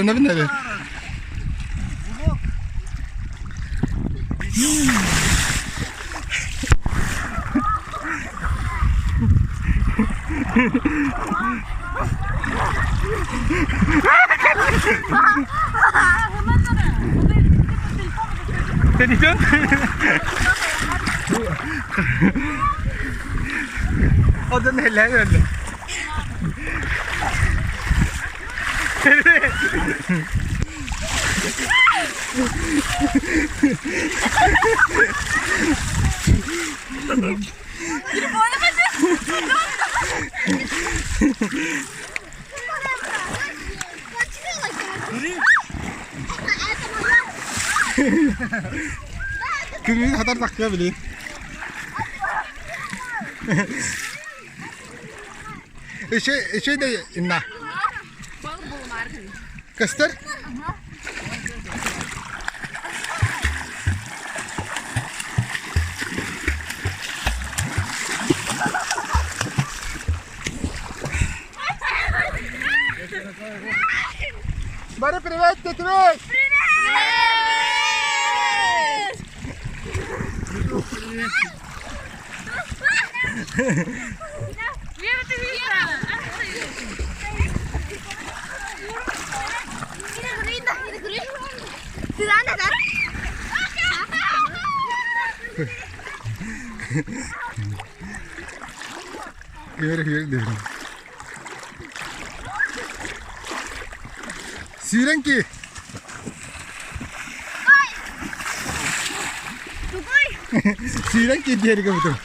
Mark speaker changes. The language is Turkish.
Speaker 1: Ne binleri? Ne diyorsun? O da neler öyle? Kırmızı kadar takıyor bile. Şey de inna. Kastır. Bari привет, привет. Yürü. Sirenki. Sirenki diğeri kabutu.